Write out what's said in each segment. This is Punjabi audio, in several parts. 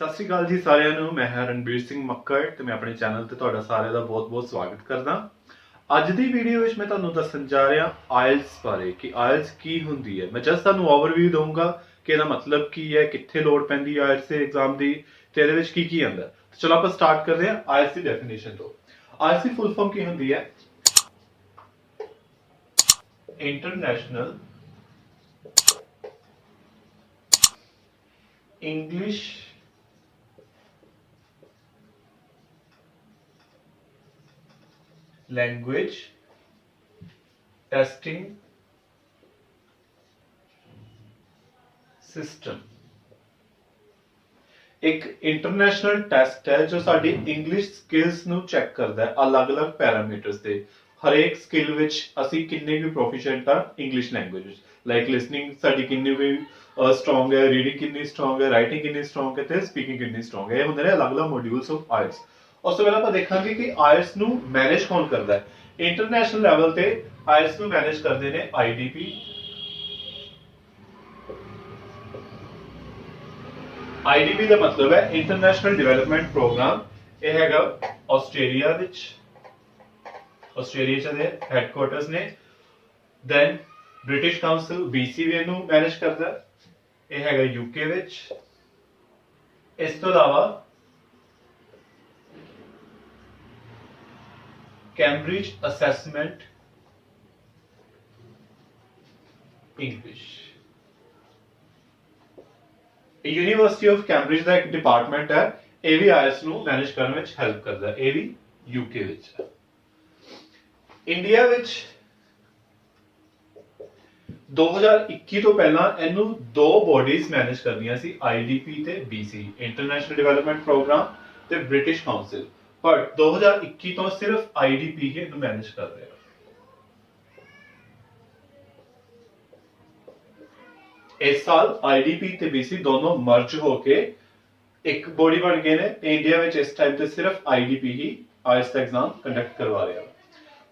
ਸਤਿ ਸ਼੍ਰੀ ਅਕਾਲ ਜੀ ਸਾਰਿਆਂ ਨੂੰ। ਮੈਂ ਹਾਂ ਰਣਬੀਰ ਸਿੰਘ ਮੱਕੜ ਤੇ ਮੈਂ ਆਪਣੇ ਚੈਨਲ ਤੇ ਤੁਹਾਡਾ ਸਾਰਿਆਂ ਦਾ ਬਹੁਤ-ਬਹੁਤ ਸਵਾਗਤ ਕਰਦਾ। ਅੱਜ ਦੀ ਵੀਡੀਓ ਵਿੱਚ ਮੈਂ ਤੁਹਾਨੂੰ ਦੱਸਣ ਜਾ ਰਿਹਾ ਆਇਲਸ ਬਾਰੇ ਕਿ ਆਇਲਸ ਕੀ ਹੁੰਦੀ ਹੈ। ਮੈਂ ਜਸਟ ਤੁਹਾਨੂੰ ਓਵਰਵਿਊ ਦਊਂਗਾ ਕਿ ਇਹਦਾ ਮਤਲਬ ਕੀ ਹੈ, ਕਿੱਥੇ ਲੋੜ ਪੈਂਦੀ ਹੈ ਆਇਲਸ ਦੇ ਐਗਜ਼ਾਮ ਦੀ ਤੇ ਇਹਦੇ ਵਿੱਚ ਕੀ ਆਉਂਦਾ। ਚਲੋ ਆਪਾਂ ਸਟਾਰਟ ਕਰਦੇ ਹਾਂ ਆਇਲਸ ਦੀ ਡੈਫੀਨੇਸ਼ਨ ਤੋਂ। ਆਇਲਸ ਦੀ ਫੁੱਲ ਫਾਰਮ ਕੀ ਹੁੰਦੀ ਹੈ? International English language testing system एक इंटरनेशनल टेस्ट है जो साडी इंग्लिश स्किल्स नु चेक करता है अलग-अलग पैरामीटर्स ते। हर एक स्किल विच ਅਸੀਂ ਕਿੰਨੇ ਵੀ ਪ੍ਰੋਫੀਸ਼ੀਐਂਟ ਆ ਇੰਗਲਿਸ਼ ਲੈਂਗੁਏਜ ਵਿੱਚ। ਲਾਈਕ ਲਿਸਨਿੰਗ ਸਾਡੀ ਕਿੰਨੀ ਵੀ ਸਟਰੋਂਗ ਹੈ, ਰੀਡਿੰਗ ਕਿੰਨੀ ਸਟਰੋਂਗ ਹੈ, ਰਾਈਟਿੰਗ ਕਿੰਨੀ ਸਟਰੋਂਗ ਹੈ ਤੇ ਸਪੀਕਿੰਗ ਕਿੰਨੀ ਸਟਰੋਂਗ ਹੈ। ਇਹ ਹੁੰਦੇ ਨੇ ਅਲੱਗ-ਅਲੱਗ ਮੋਡਿਊਲਸ ਆਫ ਆਇਲਸ। ਉਸ ਤੋਂ ਪਹਿਲਾਂ ਆਪਾਂ ਦੇਖਾਂਗੇ ਕਿ ਆਇਲਸ ਨੂੰ ਮੈਨੇਜ ਕੌਣ ਕਰਦਾ ਹੈ। ਇੰਟਰਨੈਸ਼ਨਲ ਲੈਵਲ ਤੇ ਆਇਲਸ ਨੂੰ ਮੈਨੇਜ ਕਰਦੇ ਨੇ ਆਈਡੀਪੀ। ਆਈਡੀਪੀ ਦਾ ਮਤਲਬ ਹੈ ਇੰਟਰਨੈਸ਼ਨਲ ਡਿਵੈਲਪਮੈਂਟ ਪ੍ਰੋਗਰਾਮ। ਇਹ ਹੈਗਾ ਆਸਟ੍ਰੇਲੀਆ ਵਿੱਚ, ਆਸਟ੍ਰੇਲੀਆ ਚ ਦੇ ਹੈਡਕੁਆਟਰਸ ਨੇ। ਦੈਨ ਬ੍ਰਿਟਿਸ਼ ਕਾਉਂਸਲ BCV ਨੂੰ ਮੈਨੇਜ ਕਰਦਾ, ਇਹ ਹੈਗਾ UK ਵਿੱਚ। ਇਸ ਤੋਂ ਇਲਾਵਾ Cambridge Assessment English, university of Cambridge का एक डिपार्टमेंट है। ਇਹ ਵੀ ਆਇਲਸ ਨੂੰ ਮੈਨੇਜ ਕਰਨ ਵਿੱਚ ਹੈਲਪ ਕਰਦਾ ਹੈ। ਇਹ ਵੀ UK ਵਿੱਚ ਹੈ। ਇੰਡੀਆ ਵਿੱਚ 2021 ਤੋਂ ਪਹਿਲਾਂ ਇਹਨੂੰ ਦੋ ਬੋਡੀਜ਼ ਮੈਨੇਜ ਕਰਦੀਆਂ ਸੀ, IDP ਤੇ BC, ਇੰਟਰਨੈਸ਼ਨਲ ਡਿਵੈਲਪਮੈਂਟ ਪ੍ਰੋਗਰਾਮ ਤੇ ਬ੍ਰਿਟਿਸ਼ ਕਾਉਂਸਲ। ਪਰ 2021 ਤੋਂ ਸਿਰਫ IDP ਹੀ ਇਹਨੂੰ ਮੈਨੇਜ ਕਰ ਰਿਹਾ। ਇਸ ਸਾਲ IDP ਤੇ BC ਦੋਨੋਂ ਮਰਜ ਹੋ ਕੇ ਇੱਕ ਬੋਡੀ ਬਣ ਗਏ ਨੇ। ਇੰਡੀਆ ਵਿੱਚ ਇਸ ਟਾਈਮ ਤੇ ਸਿਰਫ IDP ਹੀ ਆਇਲਸ ਦਾ ਐਗਜ਼ਾਮ ਕੰਡਕਟ ਕਰਵਾ ਰਿਹਾ।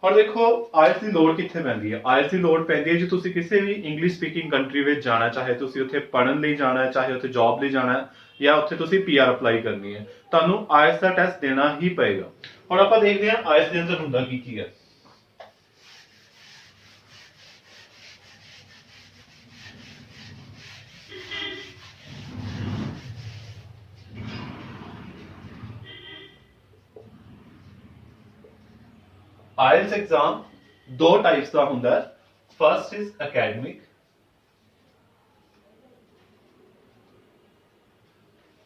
ਹੁਣ ਦੇਖੋ ਆਇਲਸ ਦੀ ਲੋੜ ਕਿੱਥੇ ਪੈਂਦੀ ਹੈ। ਆਇਲਸ ਦੀ ਲੋੜ ਪੈਂਦੀ ਹੈ ਜੇ ਤੁਸੀਂ ਕਿਸੇ ਵੀ ਇੰਗਲਿਸ਼ ਸਪੀਕਿੰਗ ਕੰਟਰੀ ਵਿੱਚ ਜਾਣਾ, ਚਾਹੇ ਤੁਸੀਂ ਉੱਥੇ ਪੜ੍ਹਨ ਲਈ ਜਾਣਾ ਹੈ, ਚਾਹੇ ਉੱਥੇ ਜੌਬ ਲਈ ਜਾਣਾ ਹੈ, ਜਾਂ ਉੱਥੇ ਤੁਸੀਂ PR ਅਪਲਾਈ ਕਰਨੀ ਹੈ, ਤੁਹਾਨੂੰ ਆਇਲਸ ਦਾ ਟੈਸਟ ਦੇਣਾ ਹੀ ਪਏਗਾ। ਹੁਣ ਆਪਾਂ ਦੇਖਦੇ ਹਾਂ ਆਇਲਸ ਦੇ ਅੰਦਰ ਹੁੰਦਾ ਕੀ ਹੈ। ਆਇਲਸ ਐਗਜ਼ਾਮ ਦੋ ਟਾਈਪਸ ਦਾ ਹੁੰਦਾ ਹੈ। First is academic.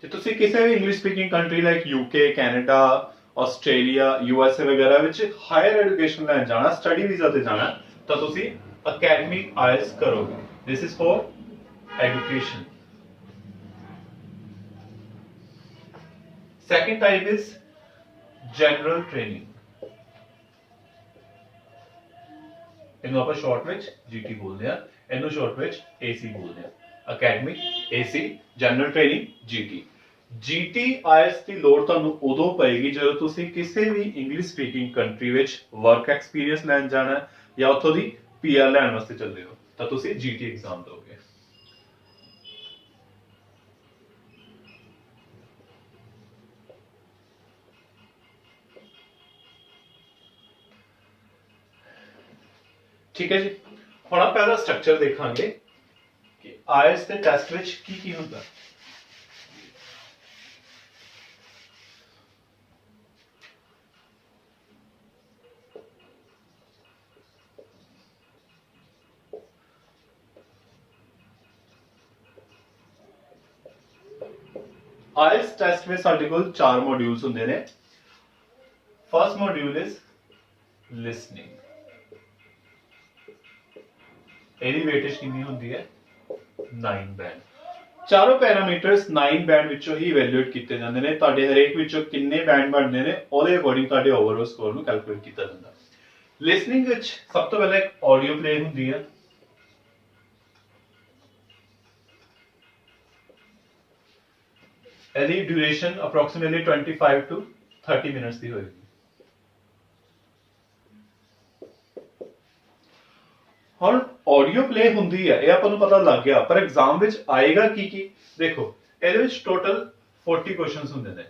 ਜੇ ਤੁਸੀਂ ਕਿਸੇ ਵੀ English speaking country like UK, Canada, Australia, USA ਵਗੈਰਾ ਵਿੱਚ ਹਾਇਰ ਐਜੂਕੇਸ਼ਨ ਲੈਣ ਜਾਣਾ, ਸਟੱਡੀ ਵੀਜ਼ਾ ਤੇ ਜਾਣਾ, ਤਾਂ ਤੁਸੀਂ ਅਕੈਡਮਿਕ ਆਇਲਸ ਕਰੋਗੇ। This is for education. Second type is general training. ਇਹਨੂੰ ਆਪਾਂ ਸ਼ਾਰਟ ਵਿੱਚ GT ਬੋਲਦੇ ਆ, ਇਹਨੂੰ ਸ਼ਾਰਟ ਵਿੱਚ AC ਬੋਲਦੇ ਆ। Academic, AC, general training, GT IELTS ਦੀ ਲੋੜ ਤੁਹਾਨੂੰ ਉਦੋਂ ਪਏਗੀ ਜਦੋਂ ਤੁਸੀਂ ਕਿਸੇ ਵੀ ਇੰਗਲਿਸ਼ ਸਪੀਕਿੰਗ ਕੰਟਰੀ ਵਿੱਚ ਵਰਕ ਐਕਸਪੀਰੀਅੰਸ ਲੈਣ ਜਾਣਾ ਜਾਂ ਉੱਥੋਂ ਦੀ PR ਲੈਣ ਵਾਸਤੇ ਚੱਲੇ ਹੋ, ਤਾਂ ਤੁਸੀਂ GT ਐਗਜ਼ਾਮ ਦੋਗੇ। ठीक है जी। ਹੁਣ ਆਪਾਂ ਇਹਦਾ ਸਟਰਕਚਰ ਦੇਖਾਂਗੇ ਕਿ ਆਇਲਸ ਦੇ ਟੈਸਟ ਵਿੱਚ ਕੀ ਹੁੰਦਾ। ਆਇਲਸ ਟੈਸਟ ਵਿੱਚ ਸਾਡੇ ਕੋਲ 4 ਮੋਡਿਊਲਸ ਹੁੰਦੇ ਨੇ। First module is listening. ਇਹਦੀ ਵੇਟੇਜ ਕਿੰਨੀ ਹੁੰਦੀ ਹੈ? 9 ਬੈਂਡ। ਚਾਰੋਂ ਪੈਰਾਮੀਟਰਸ 9 ਬੈਂਡ ਵਿੱਚੋਂ ਹੀ ਇਵੈਲੂਏਟ ਕੀਤੇ ਜਾਂਦੇ ਨੇ। ਤੁਹਾਡੇ ਹਰੇਕ ਵਿੱਚੋਂ ਕਿੰਨੇ ਬੈਂਡ ਬਣਦੇ ਨੇ ਉਹਦੇ ਅਕੋਰਡਿੰਗ ਤੁਹਾਡੇ ਓਵਰਆਲ ਸਕੋਰ ਨੂੰ ਕੈਲਕੂਲੇਟ ਕੀਤਾ ਜਾਂਦਾ। ਲਿਸਨਿੰਗ ਵਿੱਚ ਸਭ ਤੋਂ ਪਹਿਲਾਂ ਇੱਕ ਆਡੀਓ ਪਲੇ ਹੁੰਦੀ ਹੈ। ਇਹਦੀ ਡਿਊਰੇਸ਼ਨ ਅਪਰੋਕਸੀਮੇਟਲੀ 25 to 30 ਮਿੰਟਸ ਦੀ ਹੋਏਗੀ। ਹੁਣ ਆਡੀਓ ਪਲੇ ਹੁੰਦੀ ਹੈ, ਇਹ ਆਪਾਂ ਨੂੰ ਪਤਾ ਲੱਗ ਗਿਆ, ਪਰ ਐਗਜ਼ਾਮ ਵਿੱਚ ਆਏਗਾ ਕੀ? ਦੇਖੋ ਇਹਦੇ ਵਿੱਚ ਟੋਟਲ 40 क्वेश्चंस ਹੁੰਦੇ ਨੇ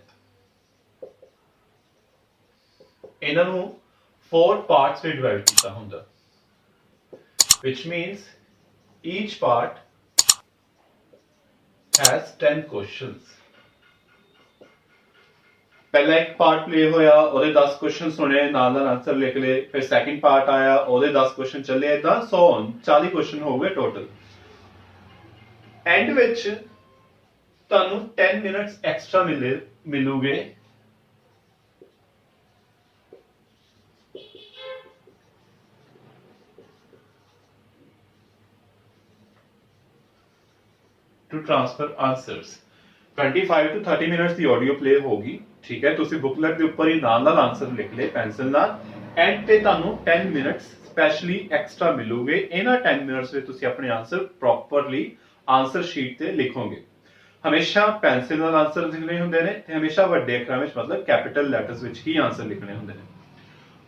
ਇਹਨਾਂ ਨੂੰ 4 ਪਾਰਟਸ ਵਿੱਚ ਡਿਵਾਈਡ ਕੀਤਾ ਹੁੰਦਾ which means each part has 10 questions पहला एक पार्ट प्ले होया ਉਹਦੇ 10 क्वेश्चन सुने ਨਾਲ ਨਾਲ आंसर लिख ले फिर सेकंड पार्ट आया ਉਹਦੇ 10 क्वेश्चन ਚੱਲੇ ਇਦਾਂ 100 40 क्वेश्चन ਹੋ ਗਏ टोटल एंड ਵਿੱਚ ਤੁਹਾਨੂੰ 10 ਮਿੰਟਸ ਐਕਸਟਰਾ ਮਿਲੂਗੇ to transfer answers 25 to 30 minutes ਦੀ ਆਡੀਓ ਪਲੇ ਹੋਗੀ ਠੀਕ ਹੈ ਤੁਸੀਂ ਬੁਕਲੈਟ ਦੇ ਉੱਪਰ ਹੀ ਨਾਲ ਆਨਸਰ ਲਿਖ ਲੈ ਪੈਨਸਲ ਨਾਲ ਐਂਡ ਤੇ ਤੁਹਾਨੂੰ 10 ਮਿੰਟਸ ਸਪੈਸ਼ਲੀ ਐਕਸਟਰਾ ਮਿਲੂਗੇ ਇਹਨਾਂ 10 ਮਿੰਟਸ ਵਿੱਚ ਤੁਸੀਂ ਆਪਣੇ ਆਨਸਰ ਪ੍ਰੋਪਰਲੀ ਆਨਸਰ ਸ਼ੀਟ ਤੇ ਲਿਖੋਗੇ ਹਮੇਸ਼ਾ ਪੈਨਸਲ ਨਾਲ ਆਨਸਰ ਲਿਖਣੇ ਹੁੰਦੇ ਨੇ ਤੇ ਹਮੇਸ਼ਾ ਵੱਡੇ ਅੱਖਰਾਂ ਵਿੱਚ ਮਤਲਬ ਕੈਪੀਟਲ ਲੈਟਰਸ ਵਿੱਚ ਹੀ ਆਨਸਰ ਲਿਖਣੇ ਹੁੰਦੇ ਨੇ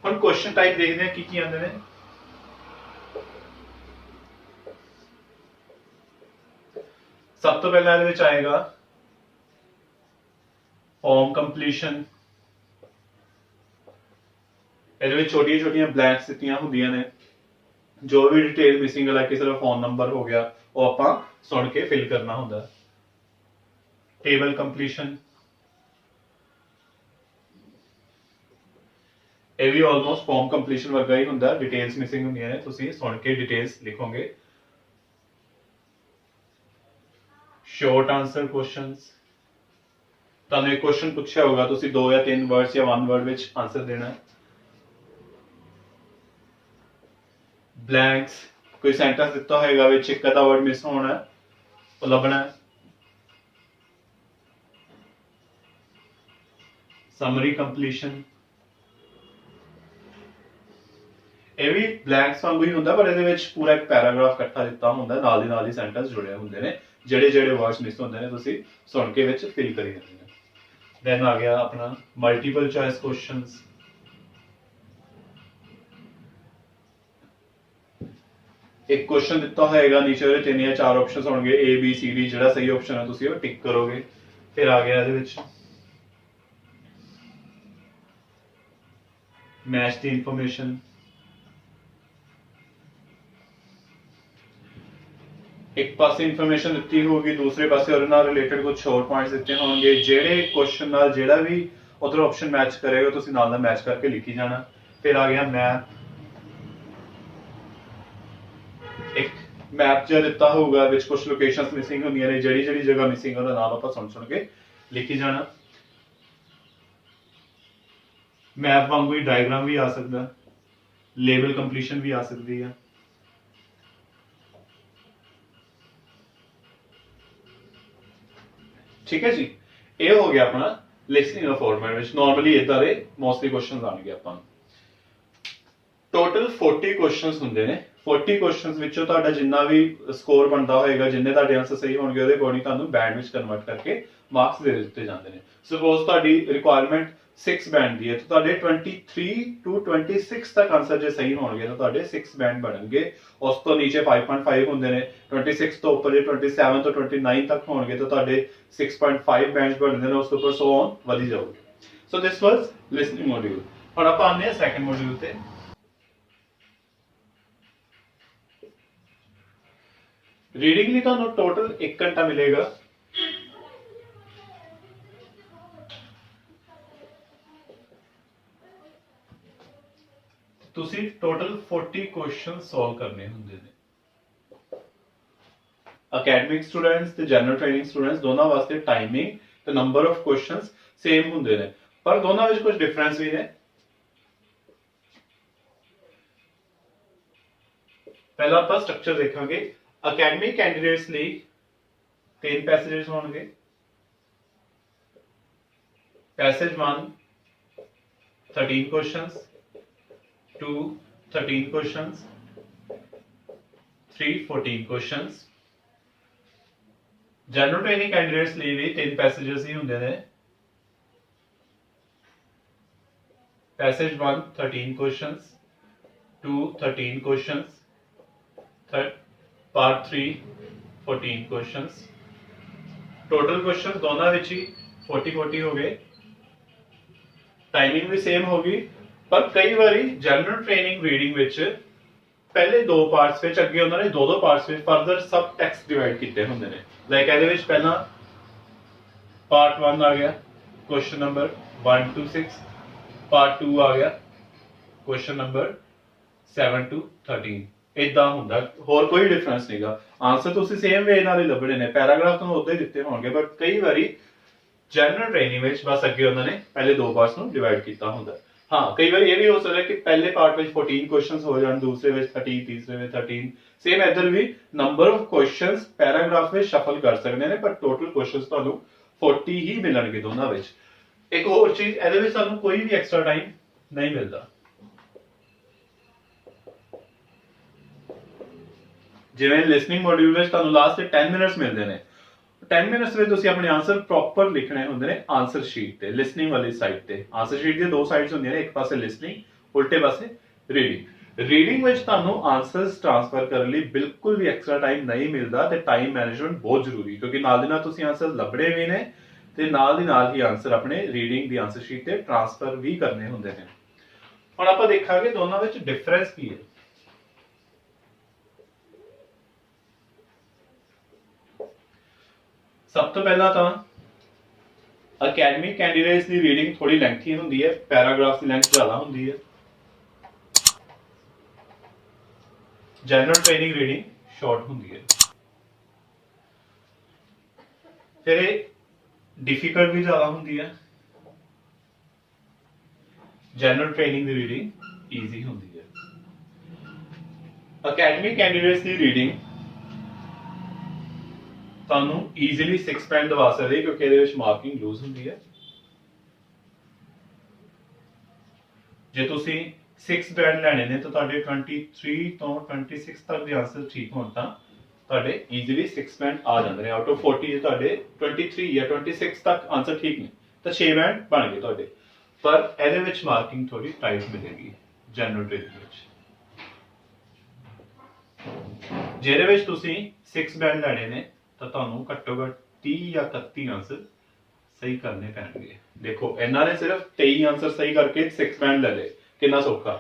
ਹੁਣ ਕੁਐਸਚਨ ਟਾਈਪ ਦੇਖਦੇ ਹਾਂ ਕੀ ਆਉਂਦੇ ਨੇ सब तो पहला ਇਹਦੇ ਵਿੱਚ ਆਏਗਾ फॉर्म कंप्लीशन ਇਹਦੇ ਵਿੱਚ ਛੋਟੀਆਂ ਛੋਟੀਆਂ ਬਲੈਂਕਸ ਦਿੱਤੀਆਂ ਹੁੰਦੀਆਂ ਨੇ ਜੋ ਵੀ ਡਿਟੇਲ ਮਿਸਿੰਗ ਹੈ ਲਾਈਕ ਕਿਸੇ ਦਾ ਫੋਨ ਨੰਬਰ ਹੋ ਗਿਆ ਉਹ ਆਪਾਂ ਸੁਣ ਕੇ ਫਿਲ ਕਰਨਾ ਹੁੰਦਾ ਟੇਬਲ ਕੰਪਲੀਸ਼ਨ ਇਹ ਵੀ ਆਲਮੋਸਟ ਫਾਰਮ ਕੰਪਲੀਸ਼ਨ ਵਰਗਾ ਹੀ ਹੁੰਦਾ ਡਿਟੇਲਸ ਮਿਸਿੰਗ ਹੁੰਦੀਆਂ ਨੇ ਤੁਸੀਂ ਸੁਣ ਕੇ ਡਿਟੇਲਸ ਲਿਖੋਗੇ शॉर्ट आंसर क्वेश्चंस ਤੁਹਾਨੂੰ ਇੱਕ ਕੁਐਸਚਨ ਪੁੱਛਿਆ ਹੋਗਾ ਤੁਸੀਂ 2 ਜਾਂ 3 ਵਰਡਸ ਜਾਂ 1 ਵਰਡ ਵਿੱਚ ਆਨਸਰ ਦੇਣਾ ਹੈ ਬਲੈਂਕਸ ਕੋਈ ਸੈਂਟੈਂਸ ਦਿੱਤਾ ਹੋਏਗਾ ਵਿੱਚ ਇੱਕ ਅੱਧਾ ਵਰਡ ਮਿਸ ਹੋਣਾ ਹੈ ਉਹ ਲੱਭਣਾ ਹੈ ਸਮਰੀ ਕੰਪਲੀਸ਼ਨ ਇਹ ਵੀ ਬਲੈਂਕਸ ਵਾਂਗੂ ਹੀ ਹੁੰਦਾ ਪਰ ਇਹਦੇ ਵਿੱਚ ਪੂਰਾ ਇੱਕ ਪੈਰਾਗ੍ਰਾਫ ਇਕੱਠਾ ਦਿੱਤਾ ਹੁੰਦਾ ਨਾਲ ਹੀ ਸੈਂਟੈਂਸ ਜੁੜੇ ਹੁੰਦੇ ਨੇ ਜਿਹੜੇ ਵਰਡਸ ਮਿਸ ਹੁੰਦੇ ਨੇ ਤੁਸੀਂ ਸੁਣ ਕੇ ਵਿੱਚ ਫਿਲ ਕਰੀ ਜਾਂਦੇ ਨੇ ਦੈਨ ਆ ਗਿਆ ਆਪਣਾ ਮਲਟੀਪਲ ਚੋਇਸ ਕੁਐਸਚਨਸ ਇੱਕ ਕੁਐਸਚਨ ਦਿੱਤਾ ਹੋਏਗਾ ਨੀਚੇ ਉਹਦੇ 3 ਜਾਂ 4 ਆਪਸ਼ਨਸ ਹੋਣਗੇ A B C D ਜਿਹੜਾ ਸਹੀ ਆਪਸ਼ਨ ਹੈ ਤੁਸੀਂ ਉਹ ਟਿਕ ਕਰੋਗੇ ਫਿਰ ਆ ਗਿਆ ਇਹਦੇ ਵਿੱਚ ਮੈਚ ਦੀ ਇਨਫੋਰਮੇਸ਼ਨ एक पास इन्फॉर्मेशन ਦਿੱਤੀ ਹੋਗੀ ਦੂਸਰੇ ਪਾਸੇ ਉਹਦੇ ਨਾਲ ਰਿਲੇਟਡ ਕੁਝ ਹੋਰ ਪੁਆਇੰਟਸ ਦਿੱਤੇ ਹੋਣਗੇ ਜਿਹੜੇ ਕੁਐਸਚਨ ਨਾਲ ਜਿਹੜਾ ਵੀ ਉਧਰ ਆਪਸ਼ਨ ਮੈਚ ਕਰੇਗਾ ਤੁਸੀਂ ਨਾਲ ਨਾਲ ਮੈਚ ਕਰਕੇ ਲਿਖੀ ਜਾਣਾ ਫਿਰ ਆ ਗਿਆ ਮੈਪ ਇੱਕ ਮੈਪ ਜਿਹਾ ਦਿੱਤਾ ਹੋਊਗਾ ਵਿੱਚ ਕੁਝ ਲੋਕੇਸ਼ਨਸ ਮਿਸਿੰਗ ਹੁੰਦੀਆਂ ਨੇ ਜਿਹੜੀ ਜਗ੍ਹਾ ਮਿਸਿੰਗ ਉਹਦਾ ਨਾਮ ਆਪਾਂ ਸੁਣ ਕੇ ਲਿਖੀ ਜਾਣਾ ਮੈਪ ਵਾਂਗੂ ਹੀ ਡਾਇਗਰਾਮ ਵੀ ਆ ਸਕਦਾ ਲੇਬਲ ਕੰਪਲੀਸ਼ਨ ਵੀ ਆ ਸਕਦੀ ਹੈ ठीक है जी ये हो गया अपना लिसनिंग का फॉर्मेट ਵਿੱਚ ਨਾਰਮਲੀ ਇਦਾਂ ਦੇ ਮੋਸਟਲੀ ਕੁਐਸਚਨਸ ਆਣਗੇ ਆਪਾਂ ਟੋਟਲ 40 ਕੁਐਸਚਨਸ ਹੁੰਦੇ ਨੇ 40 ਕੁਐਸਚਨਸ ਵਿੱਚੋਂ ਤੁਹਾਡਾ ਜਿੰਨਾ ਵੀ ਸਕੋਰ ਬਣਦਾ ਹੋਏਗਾ ਜਿੰਨੇ ਤੁਹਾਡੇ ਆਨਸਰ ਸਹੀ ਹੋਣਗੇ ਉਹਦੇ ਅਕੋਰਡਿੰਗ ਤੁਹਾਨੂੰ ਬੈਂਡ ਵਿੱਚ ਕਨਵਰਟ ਕਰਕੇ ਮਾਰਕਸ ਦੇ ਦਿੱਤੇ ਜਾਂਦੇ ਨੇ ਸਪੋਜ਼ ਤੁਹਾਡੀ ਰਿਕੁਆਇਰਮੈਂਟ 6 ਬੈਂਡ ਦੀ ਹੈ ਤਾਂ ਤੁਹਾਡੇ 23 to 26 ਤੱਕ ਆਨਸਰ ਜੇ ਸਹੀ ਹੋਣਗੇ ਤਾਂ ਤੁਹਾਡੇ 6 ਬੈਂਡ ਬਣਨਗੇ ਉਸ ਤੋਂ ਨੀਚੇ 5.5 ਹੁੰਦੇ ਨੇ 26 ਤੋਂ ਉੱਪਰ ਜੇ 27 ਤੋਂ 29 ਤੱਕ ਹੋਣਗੇ ਤਾਂ ਤੁਹਾਡੇ 6.5 ਬੈਂਡਸ ਬਣਦੇ ਨੇ ਉਸ ਤੋਂ ਉੱਪਰ ਸੋ ਔਨ ਵਧੀ ਜਾਊਗੇ ਸੋ ਦਿਸ ਵਾਸ ਲਿਸਨਿੰਗ ਮੋਡਿਊਲ ਹੁਣ ਆਪਾਂ ਆਉਂਦੇ ਹਾਂ ਸੈਕੰਡ ਮੋਡਿਊਲ ਤੇ ਰੀਡਿੰਗ ਲਈ ਤੁਹਾਨੂੰ ਟੋਟਲ 1 ਘੰਟਾ ਮਿਲੇਗਾ ਤੁਸੀਂ ਟੋਟਲ 40 ਕੁਐਸਚਨ ਸੋਲਵ ਕਰਨੇ ਹੁੰਦੇ ਨੇ ਅਕੈਡਮਿਕ ਸਟੂਡੈਂਟਸ ਤੇ ਜਨਰਲ ਟ੍ਰੇਨਿੰਗ ਸਟੂਡੈਂਟਸ ਦੋਨਾਂ ਵਾਸਤੇ ਟਾਈਮਿੰਗ ਤੇ ਨੰਬਰ ਆਫ ਕੁਐਸਚਨਸ ਸੇਮ ਹੁੰਦੇ ਨੇ ਪਰ ਦੋਨਾਂ ਵਿੱਚ ਕੁਝ ਡਿਫਰੈਂਸ ਵੀ ਨੇ ਪਹਿਲਾਂ ਆਪਾਂ ਸਟਰਕਚਰ ਦੇਖਾਂਗੇ ਅਕੈਡਮਿਕ ਕੈਂਡੀਡੇਟਸ ਲਈ 3 ਪੈਸੇजेस ਹੋਣਗੇ passage 1 13 questions 2 13 questions 3 14 questions general training candidates लिए भी 3 पैसेजेस ही होंगे ने passage 1 13 questions 2 13 questions part 3 14 questions total question दोनों विच ही 40 हो गए, टाइमिंग भी सेम होगी। पर कई बारी जनरल ट्रेनिंग रीडिंग विच पहले दो पार्ट्स विच अगे उन्होंने दो पार्ट्स विच फर्दर सब टैक्स्ट डिवाइड किए होंगे ने। लाइक ਇਹਦੇ ਵਿੱਚ पहला पार्ट 1 आ गया क्वेश्चन नंबर 1 to 6, पार्ट 2 आ गया क्वेश्चन नंबर 7 to 13। ਇਦਾਂ ਹੁੰਦਾ, ਹੋਰ ਕੋਈ ਡਿਫਰੈਂਸ ਨਹੀਂਗਾ। ਆਨਸਰ ਤੁਸੀਂ ਸੇਮ ਵੇ ਨਾਲ ਹੀ ਲੱਭਣੇ ਨੇ, ਪੈਰਾਗ੍ਰਾਫ ਤੁਹਾਨੂੰ ਉਦਾਂ ਹੀ ਦਿੱਤੇ ਹੋਣਗੇ, ਬਟ ਕਈ ਵਾਰੀ ਜਨਰਲ ਟ੍ਰੇਨਿੰਗ ਵਿੱਚ ਬਸ ਅੱਗੇ ਉਹਨਾਂ ਨੇ ਪਹਿਲੇ ਦੋ ਪਾਰਟਸ ਨੂੰ ਡਿਵਾਈਡ ਕੀਤਾ ਹੁੰਦਾ। हाँ, कई बार ये भी हो सकता है कि पहले पार्ट में 14 क्वेश्चंस हो जाए, दूसरे में 30, तीसरे में 13। सेम इधर भी नंबर ऑफ क्वेश्चंस पैराग्राफ में शफल कर सकते हैं, पर टोटल क्वेश्चंस ਤੁਹਾਨੂੰ 40 ही मिलणगे दोनों ਵਿੱਚ। एक और चीज ਇਹਦੇ ਵਿੱਚ ਸਾਨੂੰ ਕੋਈ ਵੀ ਐਕਸਟਰਾ ਟਾਈਮ ਨਹੀਂ ਮਿਲਦਾ। ਜਿਵੇਂ ਲਿਸਨਿੰਗ ਮੋਡਿਊਲ ਵਿੱਚ ਤੁਹਾਨੂੰ ਲਾਸਟ ਦੇ 10 ਮਿੰਟਸ ਮਿਲਦੇ ਨੇ, 10 ਮਿੰਟਸ ਵਿੱਚ ਤੁਸੀਂ ਆਪਣੇ ਆਨਸਰ ਪ੍ਰੋਪਰ ਲਿਖਣੇ ਹੁੰਦੇ ਨੇ ਆਨਸਰ ਸ਼ੀਟ ਤੇ, ਲਿਸਨਿੰਗ ਵਾਲੀ ਸਾਈਡ ਤੇ। ਆਨਸਰ ਸ਼ੀਟ ਦੀਆਂ ਦੋ ਸਾਈਡਸ ਹੁੰਦੀਆਂ ਨੇ, ਇੱਕ ਪਾਸੇ ਲਿਸਨਿੰਗ, ਉਲਟੇ ਪਾਸੇ ਰੀਡਿੰਗ। ਰੀਡਿੰਗ ਵਿੱਚ ਤੁਹਾਨੂੰ ਆਨਸਰਸ ਟ੍ਰਾਂਸਫਰ ਕਰਨ ਲਈ ਬਿਲਕੁਲ ਵੀ ਐਕਸਟਰਾ ਟਾਈਮ ਨਹੀਂ ਮਿਲਦਾ, ਤੇ ਟਾਈਮ ਮੈਨੇਜਮੈਂਟ ਬਹੁਤ ਜ਼ਰੂਰੀ, ਕਿਉਂਕਿ ਨਾਲ ਦੀ ਨਾਲ ਤੁਸੀਂ ਆਨਸਰ ਲੱਭਣੇ ਵੀ ਨੇ ਤੇ ਨਾਲ ਦੀ ਨਾਲ ਹੀ ਆਨਸਰ ਆਪਣੇ ਰੀਡਿੰਗ ਦੀ ਆਨਸਰ ਸ਼ੀਟ ਤੇ ਟ੍ਰਾਂਸਫਰ ਵੀ ਕਰਨੇ ਹੁੰਦੇ ਨੇ। ਹੁਣ ਆਪਾਂ ਦੇਖਾਂਗੇ ਦੋਨਾਂ ਵਿੱਚ ਡਿਫਰੈਂਸ ਕੀ ਹੈ। सब तो पहला तो अकैडमिक कैंडिडेट्स की रीडिंग थोड़ी लेंथी होंगी है, पैराग्राफ की लेंथ ज़्यादा होंगी है। जनरल ट्रेनिंग रीडिंग शॉर्ट होंगी है। फिर डिफिकल्ट भी ज़्यादा होंगी है। जनरल ट्रेनिंग की रीडिंग ईजी होंगी है। अकैडमिक कैंडिडेट्स की रीडिंग ਤੁਹਾਨੂੰ ਈਜ਼ੀਲੀ 6 ਬੈਂਡ ਦਵਾ ਸਕਦੇ, ਕਿਉਂਕਿ ਇਹਦੇ ਵਿੱਚ ਮਾਰਕਿੰਗ ਲੂਜ਼ ਹੁੰਦੀ ਹੈ। ਜੇ ਤੁਸੀਂ 6 ਬੈਂਡ ਲੈਣੇ ਨੇ ਤਾਂ ਤੁਹਾਡੇ 23 ਤੋਂ 26 ਤੱਕ ਦੇ ਆਨਸਰ ਠੀਕ ਹੋਣ ਤਾਂ ਤੁਹਾਡੇ ਈਜ਼ੀਲੀ 6 ਬੈਂਡ ਆ ਜਾਂਦੇ ਨੇ। ਆਊਟ ਆਫ 40 ਜੇ ਤੁਹਾਡੇ 23 ਜਾਂ 26 ਤੱਕ ਆਨਸਰ ਠੀਕ ਨੇ ਤਾਂ 6 ਬੈਂਡ ਬਣ ਗਏ ਤੁਹਾਡੇ। ਪਰ ਇਹਦੇ ਵਿੱਚ ਮਾਰਕਿੰਗ ਥੋੜੀ ਟਾਈਟ ਮਿਲੇਗੀ ਜਨਰਲ ਟ੍ਰੇਨਿੰਗ ਵਿੱਚ। ਜਿਹਦੇ ਵਿੱਚ ਤੁਸੀਂ 6 ਬੈਂਡ ਲੈਣੇ ਨੇ ਤਾਂ ਤੁਹਾਨੂੰ ਘੱਟੋ ਘੱਟ 30 ਜਾਂ 31 ਆਨਸਰ ਸਹੀ ਕਰਨੇ ਪੈਣਗੇ। ਦੇਖੋ ਇਹਨਾਂ ਨੇ ਸਿਰਫ 23 ਆਨਸਰ ਸਹੀ ਕਰਕੇ 6 ਬੈਂਡ ਲੈ ਲਏ, ਕਿੰਨਾ ਸੌਖਾ।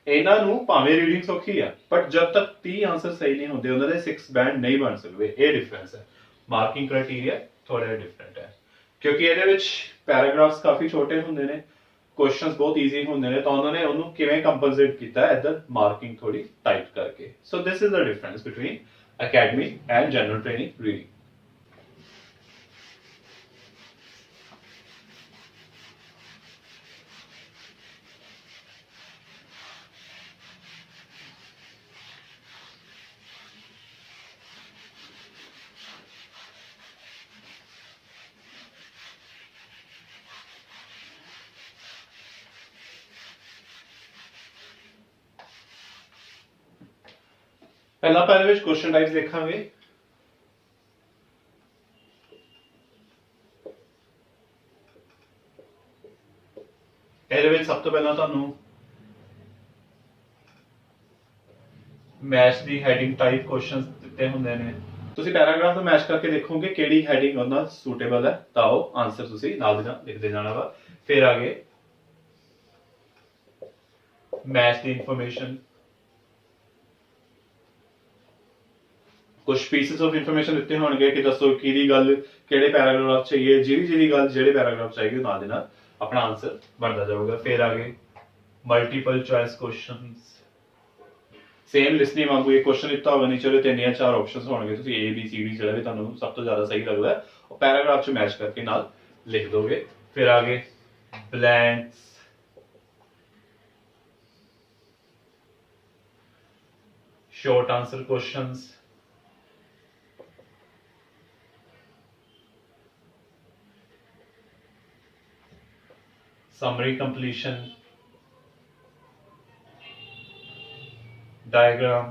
ਇਹਨਾਂ ਨੂੰ ਭਾਵੇਂ ਰੀਡਿੰਗ ਸੌਖੀ ਆ, ਬਟ ਜਦ ਤੱਕ 30 ਆਨਸਰ ਸਹੀ ਨਹੀਂ ਹੁੰਦੇ ਉਹਨਾਂ ਦੇ 6 ਬੈਂਡ ਨਹੀਂ ਬਣ ਸਕਦੇ। ਇਹ ਡਿਫਰੈਂਸ ਹੈ, ਮਾਰਕਿੰਗ ਕ੍ਰਾਈਟੇਰੀਆ ਥੋੜਾ ਜਿਹਾ ਡਿਫਰੈਂਟ ਹੈ, ਕਿਉਂਕਿ ਇਹਦੇ ਵਿੱਚ ਪੈਰਾਗ੍ਰਾਫਸ ਕਾਫੀ ਛੋਟੇ ਹੁੰਦੇ ਨੇ, ਕੁਐਸਚਨਸ ਬਹੁਤ ਈਜ਼ੀ ਹੁੰਦੇ ਨੇ, ਤਾਂ ਉਹਨਾਂ ਨੇ ਉਹਨੂੰ ਕਿਵੇਂ ਕੰਪਨਸੇਟ ਕੀਤਾ ਇੱਧਰ ਮਾਰਕਿੰਗ ਥੋੜੀ ਟਾਈਟ ਕਰਕੇ। So this is the difference between academic and general training reading। पहला पहले क्वेश्चन टाइप्स देखांगे। सब तो पहला तुहानू मैच दी हेडिंग टाइप क्वेश्चंस दिते हुंदे ने, तुसी पैराग्राफ तो मैच करके देखोगे केड़ी हेडिंग उहदा सूटेबल है, तां ओह आंसर तुसी नाल दी नाल लिखदे जाना वा। फिर आगे मैच दी इंफॉर्मेशन, कुछ पीसेस ऑफ इंफॉर्मेशन दिते होंगे कि दसो कि गल किहड़े पैराग्राफ चाहिए, जी गल जिहड़े पैराग्राफ चाहिए नाल दे नाल अपना आंसर बनता जाऊगा। फिर आगे multiple choice questions, same listening वांगू एक क्वेश्चन दिता होगा, नीचे ਉਹਦੇ 3 ਜਾਂ 4 ऑप्शंस होंगे, तुसी ए बी सी डी ਜਿਹੜਾ ਵੀ ਤੁਹਾਨੂੰ ਸਭ ਤੋਂ ਜ਼ਿਆਦਾ ਸਹੀ ਲੱਗਦਾ ਹੈ ਉਹ ਪੈਰਾਗ੍ਰਾਫ 'ਚ ਮੈਚ ਕਰਕੇ ਨਾਲ ਲਿਖ ਦੋਗੇ। फिर आगे blanks, short answer questions, summary completion, diagram,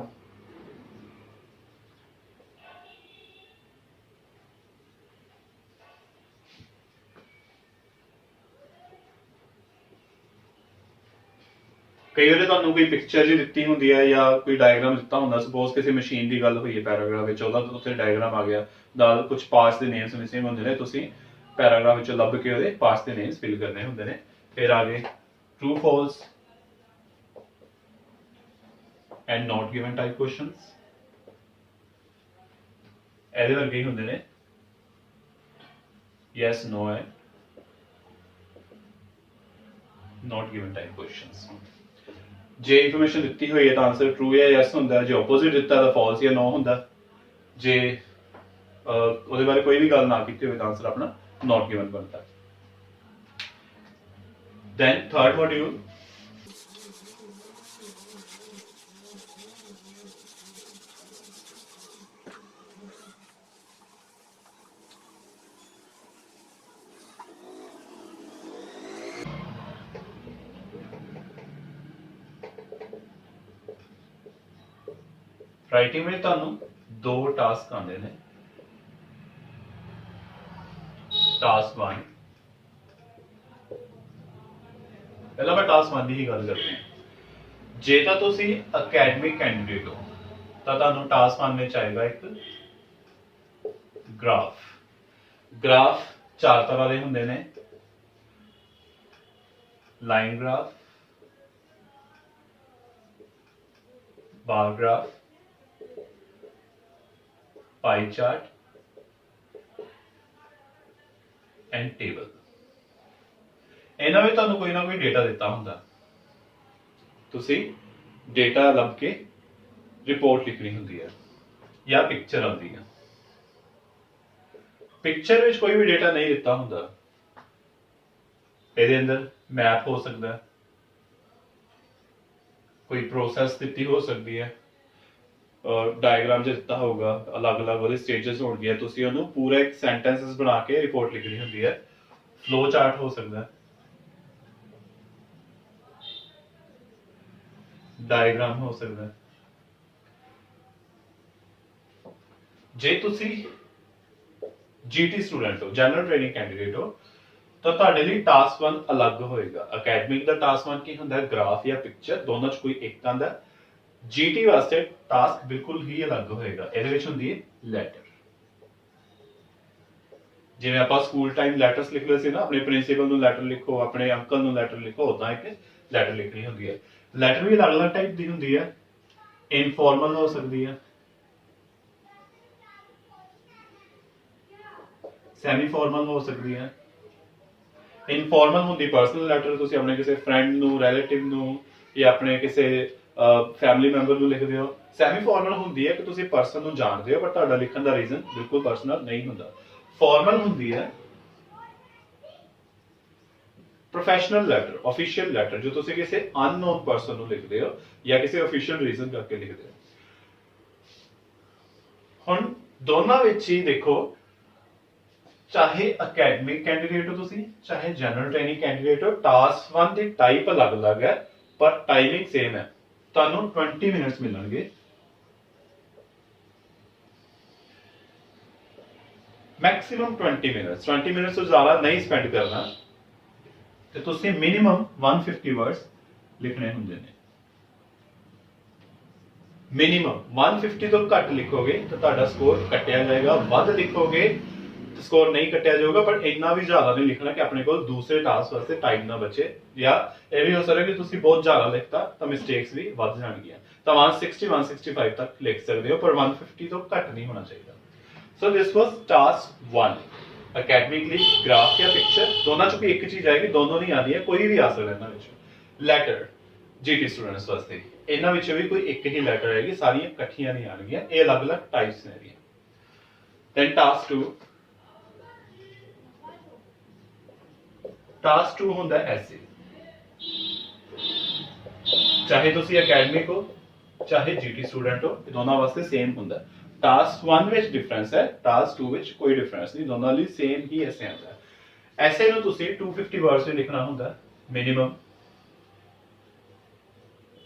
कई बार ਤੁਹਾਨੂੰ ਕੋਈ ਪਿਕਚਰ ਜੀ ਦਿੱਤੀ ਹੁੰਦੀ ਹੈ ਜਾਂ ਕੋਈ ਡਾਇਗਰਾਮ ਦਿੱਤਾ ਹੁੰਦਾ, ਸਪੋਜ਼ ਕਿਸੇ ਮਸ਼ੀਨ ਦੀ ਗੱਲ ਹੋਈ ਹੈ ਪੈਰਾਗ੍ਰਾਫ ਵਿੱਚ, ਉਹਦਾ ਉੱਥੇ ਡਾਇਗਰਾਮ ਆ ਗਿਆ ਨਾਲ ਕੁਝ ਪਾਰਟਸ ਦੇ ਨੇਮਸ ਮਿਸਿੰਗ ਹੁੰਦੇ ਨੇ, ਤੁਸੀਂ ਪੈਰਾਗ੍ਰਾਫ ਵਿੱਚੋਂ ਲੱਭ ਕੇ ਉਹਦੇ ਪਾਰਟਸ ਦੇ ਨੇਮਸ ਫਿਲ ਕਰਨੇ ਹੁੰਦੇ ਨੇ। ਫਿਰ ਆ ਗਏ true false and not given type questions. ਇਹਦੇ ਵਰਗੇ ਹੀ ਹੁੰਦੇ ਨੇ yes no and not given type questions। ਜੇ ਇਨਫੋਰਮੇਸ਼ਨ ਦਿੱਤੀ ਹੋਈ ਹੈ ਤਾਂ ਆਨਸਰ ਟਰੂ ਜਾਂ ਯੈਸ ਹੁੰਦਾ, ਜੇ ਆਪੋਜ਼ਿਟ ਦਿੱਤਾ ਤਾਂ ਫਾਲਸ ਜਾਂ ਨੋ ਹੁੰਦਾ। ਜੇ ਉਹਦੇ ਬਾਰੇ ਕੋਈ ਵੀ ਗੱਲ ਨਾ ਕੀਤੀ ਹੋਵੇ ਤਾਂ ਆਨਸਰ ਆਪਣਾ not given ਬਣਦਾ। then third module ਰਾਈਟਿੰਗ ਵਿੱਚ ਤੁਹਾਨੂੰ ਦੋ ਟਾਸਕ ਆਉਂਦੇ ਨੇ। ਟਾਸਕ 1, ਪਹਿਲਾਂ ਮੈਂ ਟਾਸਕ 1 ਦੀ ਹੀ ਗੱਲ ਕਰਦਾ ਹਾਂ। ਜੇ ਤਾਂ ਤੁਸੀਂ ਅਕੈਡਮਿਕ ਕੈਂਡੀਡੇਟ ਹੋ ਤਾਂ ਤੁਹਾਨੂੰ ਟਾਸਕ 1 ਵਿੱਚ ਆਏਗਾ ਇੱਕ ਗ੍ਰਾਫ। ਗ੍ਰਾਫ ਚਾਰ ਤਰ੍ਹਾਂ ਦੇ ਹੁੰਦੇ ਨੇ, line graph, bar graph, pie chart and table. ਇਹਨਾਂ ਵਿੱਚ ਤੁਹਾਨੂੰ ਕੋਈ ਨਾ ਕੋਈ ਡੇਟਾ ਦਿੱਤਾ ਹੁੰਦਾ, ਤੁਸੀਂ ਡੇਟਾ ਲੱਭ ਕੇ ਰਿਪੋਰਟ ਲਿਖਣੀ ਹੁੰਦੀ ਹੈ ਜਾਂ ਪਿਕਚਰ ਆਉਂਦੀ ਹੈ। ਪਿਕਚਰ ਵਿੱਚ ਕੋਈ ਵੀ ਡੇਟਾ ਨਹੀਂ ਦਿੱਤਾ ਹੁੰਦਾ, ਇਹਦੇ ਅੰਦਰ ਮੈਪ ਹੋ ਸਕਦਾ, ਕੋਈ ਪ੍ਰੋਸੈਸ ਦਿੱਤੀ ਹੋ ਸਕਦੀ ਹੈ, ਡਾਇਗਰਾਮ ਜਿਹਾ ਦਿੱਤਾ ਹੋਊਗਾ, ਅਲੱਗ-ਅਲੱਗ ਉਹਦੇ ਸਟੇजेस ਹੋਣਗੇ, ਤੁਸੀਂ ਉਹਨੂੰ ਪੂਰਾ ਇੱਕ ਸੈਂਟੈਂਸਸ ਬਣਾ ਕੇ ਰਿਪੋਰਟ ਲਿਖਣੀ ਹੁੰਦੀ ਹੈ। ਫਲੋ ਚਾਰਟ ਹੋ ਸਕਦਾ, ਡਾਇਗਰਾਮ ਹੋ ਸਕਦਾ। ਜੇ ਤੁਸੀਂ ਜੀਟੀ ਸਟੂਡੈਂਟ ਹੋ, ਜਨਰਲ ਟ੍ਰੇਨਿੰਗ ਕੈਂਡੀਡੇਟ ਹੋ, ਤਾਂ ਤੁਹਾਡੇ ਲਈ ਟਾਸਕ 1 ਅਲੱਗ ਹੋਏਗਾ। ਅਕੈਡਮਿਕ ਦਾ ਟਾਸਕ 1 ਕੀ ਹੁੰਦਾ ਹੈ, ਗ੍ਰਾਫ ਜਾਂ ਪਿਕਚਰ, ਦੋਨਾਂ ਚ ਕੋਈ ਇੱਕ ਆਂਦਾ। ਜੀਟੀ ਵਾਸਤੇ ਟਾਸਕ ਬਿਲਕੁਲ ਹੀ ਅਲੱਗ ਹੋਏਗਾ। ਇਹਦੇ ਵਿੱਚ ਹੁੰਦੀ ਹੈ ਲੈਟਰ। ਜਿਵੇਂ ਆਪਾਂ ਸਕੂਲ ਟਾਈਮ ਲੈਟਰਸ ਲਿਖਦੇ ਸੀ ਨਾ, ਆਪਣੇ ਪ੍ਰਿੰਸੀਪਲ ਨੂੰ ਲੈਟਰ ਲਿਖੋ, ਆਪਣੇ ਅੰਕਲ ਨੂੰ ਲੈਟਰ ਲਿਖੋ, ਉਦਾਂ ਇੱਕ ਲੈਟਰ ਲਿਖਣੀ ਹੁੰਦੀ ਹੈ। ਲੈਟਰ ਵੀ ਅਲੱਗ-ਅਲੱਗ ਟਾਈਪ ਦੀ ਹੁੰਦੀ ਹੈ। ਇਨਫੋਰਮਲ ਹੋ ਸਕਦੀ ਹੈ, ਸੈਮੀ ਫਾਰਮਲ ਹੋ ਸਕਦੀ ਹੈ। ਇਨਫੋਰਮਲ ਹੁੰਦੀ ਪਰਸਨਲ ਲੈਟਰ, ਤੁਸੀਂ ਆਪਣੇ ਕਿਸੇ ਫਰੈਂਡ ਨੂੰ, ਰਿਲੇਟਿਵ ਨੂੰ ਜਾਂ ਆਪਣੇ ਕਿਸੇ ਫੈਮਿਲੀ ਮੈਂਬਰ ਨੂੰ ਲਿਖਦੇ ਹੋ। ਸੈਮੀ ਫਾਰਮਲ ਹੁੰਦੀ ਹੈ ਕਿ ਤੁਸੀਂ ਪਰਸਨ ਨੂੰ ਜਾਣਦੇ ਹੋ ਪਰ ਤੁਹਾਡਾ ਲਿਖਣ ਦਾ ਰੀਜ਼ਨ ਬਿਲਕੁਲ ਪਰਸਨਲ ਨਹੀਂ ਹੁੰਦਾ। ਫਾਰਮਲ ਹੁੰਦੀ ਹੈ ਪ੍ਰੋਫੈਸ਼ਨਲ ਲੈਟਰ, ਆਫੀਸ਼ੀਅਲ ਲੈਟਰ, ਜੋ ਤੁਸੀਂ ਕਿਸੇ ਅਨਨੋਨ ਪਰਸਨ ਨੂੰ ਲਿਖਦੇ ਹੋ ਜਾਂ ਕਿਸੇ ਆਫੀਸ਼ੀਅਲ ਰੀਜ਼ਨ ਕਰਕੇ ਲਿਖਦੇ ਹੋ। ਹੁਣ ਦੋਨਾਂ ਵਿੱਚ ਹੀ ਦੇਖੋ, ਚਾਹੇ ਅਕੈਡਮਿਕ ਕੈਂਡੀਡੇਟ ਹੋ ਤੁਸੀਂ, ਚਾਹੇ ਜਨਰਲ ਟ੍ਰੇਨਿੰਗ ਕੈਂਡੀਡੇਟ ਹੋ, ਟਾਸਕ 1 ਦੀ ਟਾਈਪ ਅਲੱਗ-ਅਲੱਗ ਹੈ ਪਰ ਟਾਈਮਿੰਗ ਸੇਮ ਹੈ। ਤੁਹਾਨੂੰ 20 ਮਿੰਟਸ ਮਿਲਣਗੇ, ਮੈਕਸਿਮਮ 20 ਮਿੰਟਸ। 20 ਮਿੰਟਸ ਤੋਂ ਜ਼ਿਆਦਾ ਨਹੀਂ ਸਪੈਂਡ ਕਰਨਾ ਤੇ ਤੁਸੀਂ ਮਿਨੀਮਮ 150 ਵਰਡਸ ਲਿਖਣੇ ਹੁੰਦੇ ਨੇ। ਮਿਨੀਮਮ 150 ਤੋਂ ਘੱਟ ਲਿਖੋਗੇ ਤਾਂ ਤੁਹਾਡਾ ਸਕੋਰ ਕੱਟਿਆ ਜਾਏਗਾ, ਵੱਧ ਲਿਖੋਗੇ ਸਕੋਰ ਨਹੀਂ ਕੱਟਿਆ ਜਾਊਗਾ, ਪਰ ਇੰਨਾ ਵੀ ਜ਼ਿਆਦਾ ਨਹੀਂ ਲਿਖਣਾ ਕਿ ਆਪਣੇ ਕੋਲ ਦੂਸਰੇ ਟਾਸਕ ਵਾਸਤੇ ਟਾਈਮ ਨਾ ਬਚੇ। ਜਾਂ ਇਹ ਵੀ ਹੋ ਸਕਦਾ ਕਿ ਤੁਸੀਂ ਬਹੁਤ ਜ਼ਿਆਦਾ ਲਿਖਤਾ ਤਾਂ ਮਿਸਟੇਕਸ ਵੀ ਵੱਧ ਜਾਣਗੀਆਂ। ਤਾਂ 160 165 ਤੱਕ ਲਿਖ ਸਕਦੇ ਹੋ, ਪਰ 150 ਤੋਂ ਘੱਟ ਨਹੀਂ ਹੋਣਾ ਚਾਹੀਦਾ। ਸੋ ਦਿਸ ਵਾਸ ਟਾਸਕ 1। ਅਕੈਡਮਿਕਲੀ ਗ੍ਰਾਫ ਜਾਂ ਪਿਕਚਰ, ਦੋਨਾਂ ਚੋਂ ਕੋਈ ਇੱਕ ਚੀਜ਼ ਆਏਗੀ, ਦੋਨੋਂ ਨਹੀਂ ਆਉਂਦੀ ਹੈ, ਕੋਈ ਵੀ ਆ ਸਕਦਾ ਇਹਨਾਂ ਵਿੱਚ। ਲੈਟਰ ਜੀਟੀ ਸਟੂਡੈਂਟਸ ਵਾਸਤੇ ਇਹਨਾਂ ਵਿੱਚ ਵੀ ਕੋਈ ਇੱਕ ਹੀ ਲੈਟਰ ਆਏਗੀ, ਸਾਰੀਆਂ ਇਕੱਠੀਆਂ ਨਹੀਂ ਆਣਗੀਆਂ, ਇਹ ਅਲੱਗ-ਅਲੱਗ ਟਾਈਪਸ ਨੇ। Then task 2। ਟਾਸਕ 2 ਹੁੰਦਾ ਐਸੇ। ਚਾਹੇ ਤੁਸੀਂ ਅਕੈਡਮਿਕ ਹੋ ਚਾਹੇ ਜੀਟੀ ਸਟੂਡੈਂਟ ਹੋ, ਦੋਨਾਂ ਵਾਸਤੇ ਸੇਮ ਹੁੰਦਾ। ਟਾਸਕ 1 ਵਿੱਚ ਡਿਫਰੈਂਸ ਹੈ, ਟਾਸਕ 2 ਵਿੱਚ ਕੋਈ ਡਿਫਰੈਂਸ ਨਹੀਂ, ਦੋਨਾਂ ਲਈ ਸੇਮ ਹੀ ਐਸੇ ਆਉਂਦਾ ਹੈ। ਐਸੇ ਨੂੰ ਤੁਸੀਂ 250 ਵਰਡਸ ਵਿੱਚ ਲਿਖਣਾ ਹੁੰਦਾ ਮਿਨੀਮਮ।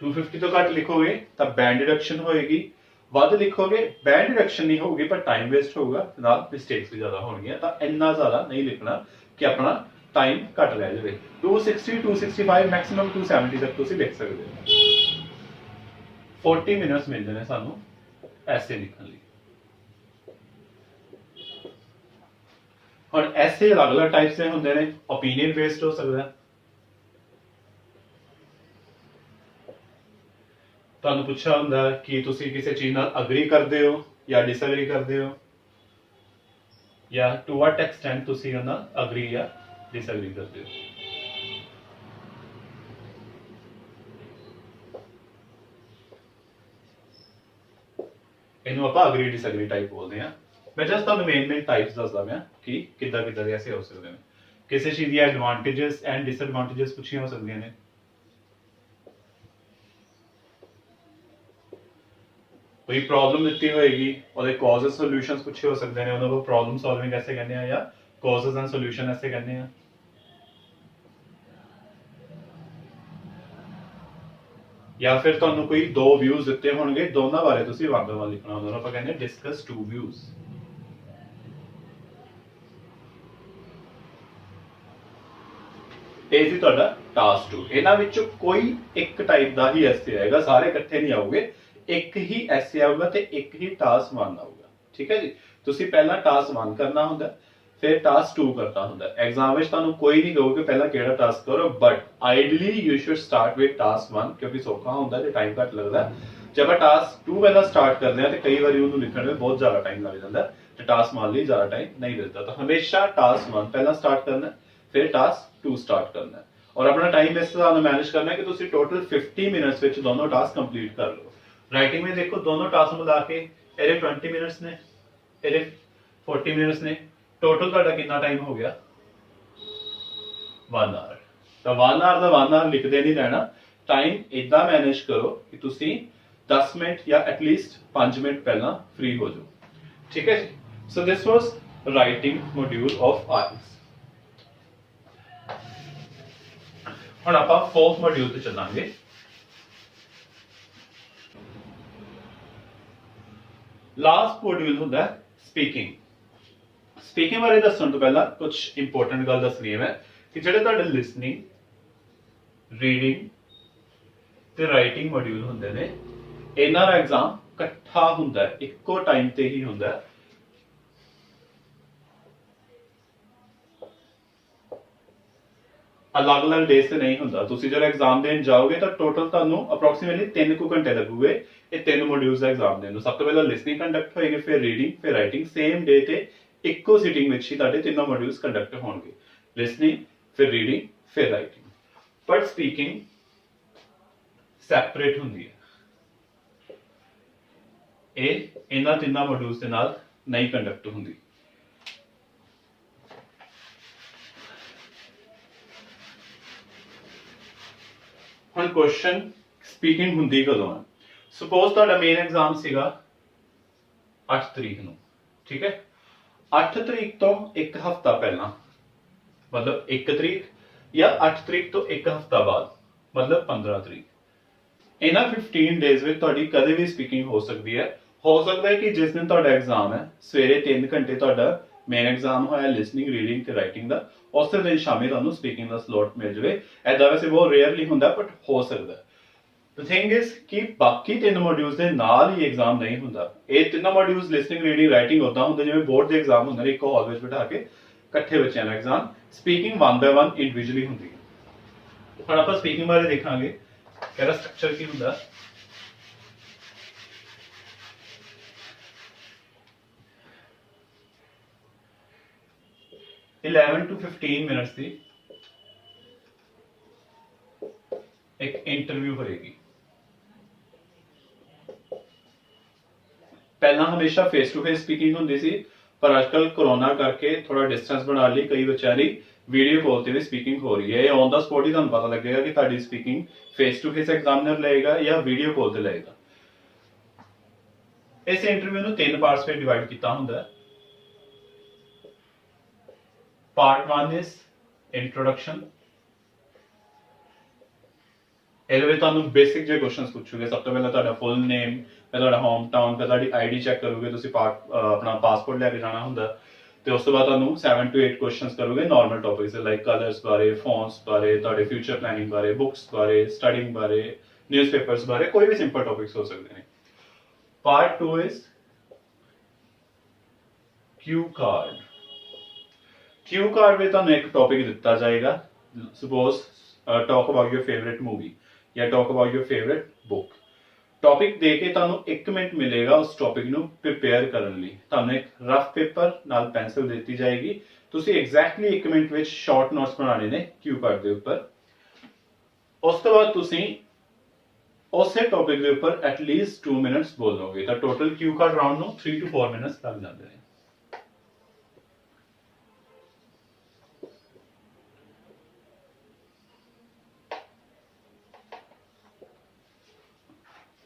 250 ਤੋਂ ਘੱਟ ਲਿਖੋਗੇ ਤਾਂ ਬੈਂਡ ਡਿਡਕਸ਼ਨ ਹੋਏਗੀ, ਵੱਧ ਲਿਖੋਗੇ ਬੈਂਡ ਡਿਡਕਸ਼ਨ ਨਹੀਂ ਹੋਊਗੀ ਪਰ ਟਾਈਮ ਵੇਸਟ ਹੋਊਗਾ, ਨਾਲ ਮਿਸਟੇਕਸ ਵੀ ਜ਼ਿਆਦਾ ਹੋਣਗੀਆਂ। ਤਾਂ ਇੰਨਾ ਜ਼ਿਆਦਾ ਨਹੀਂ ਲਿਖਣਾ ਕਿ ਆਪਣਾ ਟਾਈਮ ਘੱਟ ਰਹਿ ਜਾਵੇ। 260 265 ਮੈਕਸਿਮਮ 270 ਤੱਕ ਤੁਸੀਂ ਲਿਖ ਸਕਦੇ ਹੋ। 40 ਮਿੰਟਸ ਮਿਲਦੇ ਨੇ ਸਾਨੂੰ ਐਸੇ ਲਿਖਣ ਲਈ। ਹੁਣ ਐਸੇ ਅਲੱਗ-ਅਲੱਗ ਟਾਈਪਸ ਦੇ ਹੁੰਦੇ ਨੇ। ਓਪੀਨੀਅਨ ਬੇਸਡ ਹੋ ਸਕਦਾ ਹੈ, ਤੁਹਾਨੂੰ ਪੁੱਛਿਆ ਹੁੰਦਾ ਕਿ ਤੁਸੀਂ ਕਿਸੇ ਚੀਜ਼ ਨਾਲ ਅਗਰੀ ਕਰਦੇ ਹੋ ਜਾਂ ਡਿਸਐਗਰੀ ਕਰਦੇ ਹੋ, ਜਾਂ ਟੂ ਵਾਟ ਐਕਸਟੈਂਟ ਤੁਸੀਂ ਉਹਨਾਂ ਨਾਲ ਅਗਰੀ ਜਾਂ ਡਿਸਐਗਰੀ ਕਰਦੇ ਹੋ। ਇਹਨੂੰ ਆਪਾਂ ਅਗਰੀ ਡਿਸਐਗਰੀ ਟਾਈਪ ਬੋਲਦੇ ਹਾਂ। ਮੈਂ ਜਸਟ ਤੁਹਾਨੂੰ ਮੇਨ ਟਾਈਪਸ ਦੱਸਦਾ ਮੈਂ ਕਿ ਕਿੱਦਾਂ ਕਿੱਦਾਂ ਦੇ ਐਸੇ ਹੋ ਸਕਦੇ ਨੇ। ਕਿਸੇ ਚੀਜ਼ ਦੀਆਂ ਐਡਵਾਂਟੇजेस ਐਂਡ ਡਿਸਐਡਵਾਂਟੇजेस ਪੁੱਛੀਆਂ ਹੋ ਸਕਦੀਆਂ ਨੇ। कोई प्रॉब्लम ਦਿੱਤੀ ਹੋਏਗੀ, ਉਹਦੇ ਕਾਜ਼ਸ ਸੋਲੂਸ਼ਨਸ ਪੁੱਛੇ ਹੋ ਸਕਦੇ ਨੇ, ਉਹਨਾਂ ਨੂੰ ਪ੍ਰੋਬਲਮ ਸੋਲਵਿੰਗ ਐਸੇ ਕਹਿੰਦੇ ਆ ਜਾਂ ਕਾਜ਼ਸ ਐਂਡ ਸੋਲੂਸ਼ਨ ਐਸੇ ਕਹਿੰਦੇ ਆ। ਜਾਂ ਫਿਰ ਤੁਹਾਨੂੰ ਕੋਈ ਦੋ ਵਿਊਜ਼ ਦਿੱਤੇ ਹੋਣਗੇ, ਦੋਨਾਂ ਬਾਰੇ ਤੁਸੀਂ ਵੰਡ-ਵੰਡ ਲਿਖਣਾ ਹੁੰਦਾ, ਆਪਾਂ ਕਹਿੰਦੇ ਡਿਸਕਸ ਟੂ ਵਿਊਜ਼। ਇਹ ਸੀ ਤੁਹਾਡਾ ਟਾਸਕ 2। ਇਹਨਾਂ ਵਿੱਚੋਂ ਕੋਈ ਇੱਕ ਟਾਈਪ ਦਾ ਹੀ ਐਸੇ ਆਏਗਾ, ਸਾਰੇ ਇਕੱਠੇ ਨਹੀਂ ਆਉਗੇ। ਇੱਕ ਹੀ ਐਸੇ ਆਊਗਾ ਤੇ ਇੱਕ ਹੀ ਟਾਸਕ 1 ਆਊਗਾ। ਠੀਕ ਹੈ ਜੀ। ਤੁਸੀਂ ਪਹਿਲਾਂ ਟਾਸਕ 1 ਕਰਨਾ ਹੁੰਦਾ, ਫਿਰ ਟਾਸਕ 2 ਕਰਨਾ ਹੁੰਦਾ। ਐਗਜ਼ਾਮ ਵਿੱਚ ਤੁਹਾਨੂੰ ਕੋਈ ਨਹੀਂ ਕਹੂਗਾ ਪਹਿਲਾਂ ਕਿਹੜਾ ਟਾਸਕ ਕਰੋ, but ideally you should start with task 1 ਕਿਉਂਕਿ ਸੌਖਾ ਹੁੰਦਾ ਤੇ ਟਾਈਮ ਘੱਟ ਲੱਗਦਾ। ਜੇ ਆਪਾਂ ਟਾਸਕ 2 ਪਹਿਲਾਂ ਸਟਾਰਟ ਕਰਦੇ ਹਾਂ ਤੇ ਕਈ ਵਾਰੀ ਉਹਨੂੰ ਲਿਖਣ ਵਿੱਚ ਬਹੁਤ ਜ਼ਿਆਦਾ ਟਾਈਮ ਲੱਗ ਜਾਂਦਾ ਤੇ ਟਾਸਕ 1 ਲਈ ਜ਼ਿਆਦਾ ਟਾਈਮ ਨਹੀਂ ਮਿਲਦਾ। ਤਾਂ ਹਮੇਸ਼ਾ ਟਾਸਕ 1 ਪਹਿਲਾਂ ਸਟਾਰਟ ਕਰਨਾ, ਫਿਰ ਟਾਸਕ 2 ਸਟਾਰਟ ਕਰਨਾ ਔਰ ਆਪਣਾ ਟਾਈਮ ਇਸ ਤਰ੍ਹਾਂ ਨਾਲ ਮੈਨੇਜ ਕਰਨਾ ਕਿ ਤੁਸੀਂ ਟੋਟਲ 50 ਮਿੰਟਸ ਵਿੱਚ ਦੋਨੋਂ ਟਾਸਕ ਕੰਪਲੀਟ ਕਰ ਲਓ। राइटिंग में देखो दोनों टास्क मिला के ਇਹਦੇ 20 ਮਿੰਟਸ ਨੇ, ਇਹਦੇ 40 ਮਿੰਟਸ ਨੇ, ਟੋਟਲ ਤੁਹਾਡਾ ਕਿੰਨਾ ਟਾਈਮ ਹੋ ਗਿਆ 1 ਆਵਰ। ਤਾਂ 1 ਆਵਰ ਦਾ 1 ਆਵਰ ਲਿਖਦੇ ਨਹੀਂ ਰਹਿਣਾ, ਟਾਈਮ ਇਦਾਂ ਮੈਨੇਜ ਕਰੋ ਕਿ ਤੁਸੀਂ 10 ਮਿੰਟ ਜਾਂ ਐਟਲੀਸਟ 5 ਮਿੰਟ ਪਹਿਲਾਂ ਫ੍ਰੀ ਹੋ ਜਾਓ। ਠੀਕ ਹੈ ਜੀ। ਸੋ ਦਿਸ ਵਾਸ ਰਾਈਟਿੰਗ ਮੋਡਿਊਲ ਆਫ ਆਇਲਸ। ਹੁਣ ਆਪਾਂ 4th ਮੋਡਿਊਲ ਤੇ ਚੱਲਾਂਗੇ। ਲਾਸਟ ਮੋਡਿਊਲ ਹੁੰਦਾ ਸਪੀਕਿੰਗ। ਸਪੀਕਿੰਗ ਬਾਰੇ ਦੱਸਣ ਤੋਂ ਪਹਿਲਾਂ ਕੁਝ ਇੰਪੋਰਟੈਂਟ ਗੱਲ ਦੱਸਣੀ ਹੈ ਮੈਂ ਕਿ ਜਿਹੜੇ ਤੁਹਾਡੇ ਲਿਸਨਿੰਗ, ਰੀਡਿੰਗ ਤੇ ਰਾਈਟਿੰਗ ਮੋਡਿਊਲ ਹੁੰਦੇ ਨੇ, ਇਹਨਾਂ ਦਾ ਐਗਜ਼ਾਮ ਇਕੱਠਾ ਹੁੰਦਾ ਹੈ, ਇੱਕੋ ਟਾਈਮ ਤੇ ਹੀ ਹੁੰਦਾ ਹੈ। ਅਲੱਗ-ਅਲੱਗ ਡੇਜ਼ ਤੇ ਨਹੀਂ ਹੁੰਦਾ। ਤੁਸੀਂ ਜਦੋਂ ਐਗਜ਼ਾਮ ਦੇਣ ਜਾਓਗੇ ਤਾਂ ਟੋਟਲ ਤੁਹਾਨੂੰ ਅਪਰੋਕਸੀਮੇਟਲੀ 3 ਕੁ ਘੰਟੇ ਲੱਗੂਗੇ ਇਹ 3 ਮੋਡਿਊਲਸ ਦਾ ਐਗਜ਼ਾਮ ਦੇਣ ਨੂੰ। ਸਭ ਤੋਂ ਪਹਿਲਾਂ ਲਿਸਨਿੰਗ ਕੰਡਕਟ ਹੋਏਗੀ, ਫਿਰ ਰੀਡਿੰਗ, ਫਿਰ ਰਾਈਟਿੰਗ। ਸੇਮ ਡੇ ਤੇ ਇੱਕੋ ਸਿਟਿੰਗ ਵਿੱਚ ਹੀ ਤੁਹਾਡੇ ਤਿੰਨੋਂ ਮੋਡਿਊਲਸ ਕੰਡਕਟ ਹੋਣਗੇ, ਲਿਸਨਿੰਗ, ਫਿਰ ਰੀਡਿੰਗ, ਫਿਰ ਰਾਈਟਿੰਗ। ਪਰ ਸਪੀਕਿੰਗ ਸੈਪਰੇਟ ਹੁੰਦੀ ਹੈ, ਇਹ ਇਹਨਾਂ ਤਿੰਨਾਂ ਮੋਡਿਊਲਸ ਦੇ ਨਾਲ ਨਹੀਂ ਕੰਡਕਟ ਹੁੰਦੀ। ਹੁਣ ਕੁਐਸਚਨ ਸਪੀਕਿੰਗ ਹੁੰਦੀ ਕਦੋਂ ਹੈ? ਸਪੋਜ਼ ਤੁਹਾਡਾ ਮੇਨ ਐਗਜ਼ਾਮ ਸੀਗਾ 8 ਤਰੀਕ ਨੂੰ, ਠੀਕ ਹੈ। 8 ਤਰੀਕ ਤੋਂ ਇੱਕ ਹਫ਼ਤਾ ਪਹਿਲਾਂ ਮਤਲਬ 1 ਤਰੀਕ ਜਾਂ 8 ਤਰੀਕ ਤੋਂ ਇੱਕ ਹਫ਼ਤਾ ਬਾਅਦ ਮਤਲਬ 15 ਤਰੀਕ, ਇਹਨਾਂ 15 ਡੇਜ਼ ਵਿੱਚ ਤੁਹਾਡੀ ਕਦੇ ਵੀ ਸਪੀਕਿੰਗ ਹੋ ਸਕਦੀ ਹੈ। ਹੋ ਸਕਦਾ ਹੈ ਕਿ ਜਿਸ ਦਿਨ ਤੁਹਾਡਾ ਐਗਜ਼ਾਮ ਹੈ ਸਵੇਰੇ 3 ਘੰਟੇ ਤੁਹਾਡਾ ਮੇਨ ਐਗਜ਼ਾਮ ਹੋਇਆ ਲਿਸਨਿੰਗ, ਰੀਡਿੰਗ ਤੇ ਰਾਈਟਿੰਗ ਦਾ, ਉਸੇ ਦਿਨ ਸ਼ਾਮੀ ਤੁਹਾਨੂੰ ਸਪੀਕਿੰਗ ਦਾ ਸਲੋਟ ਮਿਲ ਜਾਵੇ। ਐਦਾਂ ਵੈਸੇ ਬਹੁਤ ਰੇਅਰਲੀ ਹੁੰਦਾ ਬਟ ਹੋ ਸਕਦਾ। ਦ ਥਿੰਗ ਇਜ਼ ਕਿ ਬਾਕੀ 3 ਮੋਡਿਊਲਸ ਦੇ ਨਾਲ ਹੀ ਐਗਜ਼ਾਮ ਨਹੀਂ ਹੁੰਦਾ। ਇਹ ਤਿੰਨੋਂ ਮੋਡਿਊਲਸ ਲਿਸਨਿੰਗ, ਰੀਡਿੰਗ, ਰਾਈਟਿੰਗ ਉਦਾਂ ਹੁੰਦੇ ਜਿਵੇਂ ਬੋਰਡ ਦੇ ਐਗਜ਼ਾਮ ਹੁੰਦੇ ਨੇ, ਇੱਕੋ ਹਾਲ ਵਿੱਚ ਬਿਠਾ ਕੇ ਇਕੱਠੇ ਬੱਚਿਆਂ ਦਾ ਐਗਜ਼ਾਮ। ਸਪੀਕਿੰਗ 1 ਬਾय 1 ਇੰਡੀਵਿਜੂਅਲੀ ਹੁੰਦੀ ਹੈ। ਹੁਣ ਆਪਾਂ ਸਪੀਕਿੰਗ ਬਾਰੇ ਦੇਖਾਂਗੇ ਕਿ ਇਹਦਾ ਸਟਰਕਚਰ ਕੀ ਹੁੰਦਾ। इलेवन to 15 मिनट्स की एक इंटरव्यू होएगी। पहला हमेशा फेस टू फेस स्पीकिंग होंदी सी, पर आजकल कोरोना करके थोड़ा डिस्टेंस बना ली कई बच्चों की वीडियो कॉल से भी स्पीकिंग हो रही है। ये ऑन द स्पॉट ही तुहानू पता लगेगा कि तुहाडी speaking face to face examiner लेगा या वीडियो कॉल से लेगा। इस इंटरव्यू ਨੂੰ 3 पार्ट्स में डिवाइड किया हुंदा है। Part 1 is introduction. ਇਹਦੇ ਵਿੱਚ ਤੁਹਾਨੂੰ ਬੇਸਿਕ ਜਿਹੇ ਕੁਐਸਚਨਸ ਪੁੱਛੂਗੇ। ਸਭ ਤੋਂ ਪਹਿਲਾਂ ਤੁਹਾਡਾ ਫੁੱਲ ਨੇਮ, ਫਿਰ ਤੁਹਾਡਾ ਹੋਮ ਟਾਊਨ, ਫਿਰ ਤੁਹਾਡੀ ਆਈਡੀ ਚੈੱਕ ਕਰੋਗੇ। ਤੁਸੀਂ ਆਪਣਾ ਪਾਸਪੋਰਟ ਲੈ ਕੇ ਜਾਣਾ ਹੁੰਦਾ ਤੇ ਉਸ ਤੋਂ ਬਾਅਦ ਤੁਹਾਨੂੰ 7 to 8 ਕੁਐਸਚਨਸ ਕਰੋਗੇ ਨਾਰਮਲ ਟੌਪਿਕਸ ਲਾਈਕ ਕਲਰਸ ਬਾਰੇ, ਫੌਂਟਸ ਬਾਰੇ, ਤੁਹਾਡੇ ਫਿਊਚਰ ਪਲੈਨਿੰਗ ਬਾਰੇ, ਬੁੱਕਸ ਬਾਰੇ, ਸਟੱਡਿੰਗ ਬਾਰੇ, ਨਿਊਜ਼ਪੇਪਰਸ ਬਾਰੇ, ਕੋਈ ਵੀ ਸਿੰਪਲ ਟੌਪਿਕਸ ਹੋ ਸਕਦੇ ਨੇ। Part 2 is cue card. Cue card में ਤੁਹਾਨੂੰ ਇੱਕ ਟੌਪਿਕ ਦਿੱਤਾ ਜਾਏਗਾ, suppose talk about your favourite movie ਜਾਂ talk about your favourite book. Topic ਦੇ ਕੇ ਤੁਹਾਨੂੰ 1 ਮਿੰਟ ਮਿਲੇਗਾ ਉਸ ਟੌਪਿਕ ਨੂੰ ਪ੍ਰਿਪੇਅਰ ਕਰਨ ਲਈ। ਤੁਹਾਨੂੰ ਇੱਕ ਰਫ ਪੇਪਰ ਨਾਲ ਪੈਨਸਲ ਦਿੱਤੀ ਜਾਏਗੀ, ਤੁਸੀਂ ਐਗਜ਼ੈਕਟਲੀ 1 ਮਿੰਟ ਵਿੱਚ ਸ਼ਾਰਟ ਨੋਟਸ ਬਣਾਉਣੇ ਨੇ ਕਿਊ ਕਾਰਡ ਦੇ ਉੱਪਰ। ਉਸ ਤੋਂ ਬਾਅਦ ਤੁਸੀਂ ਉਸੇ ਟੌਪਿਕ ਦੇ ਉੱਪਰ ਐਟਲੀਸਟ 2 ਮਿੰਟਸ ਬੋਲੋਗੇ, ਤਾਂ ਟੋਟਲ ਕਿਊ ਕਾਰਡ ਰਾਉਂਡ ਨੂੰ 3 to 4 ਮਿੰਟਸ ਲੱਗ ਜਾਂਦੇ ਨੇ।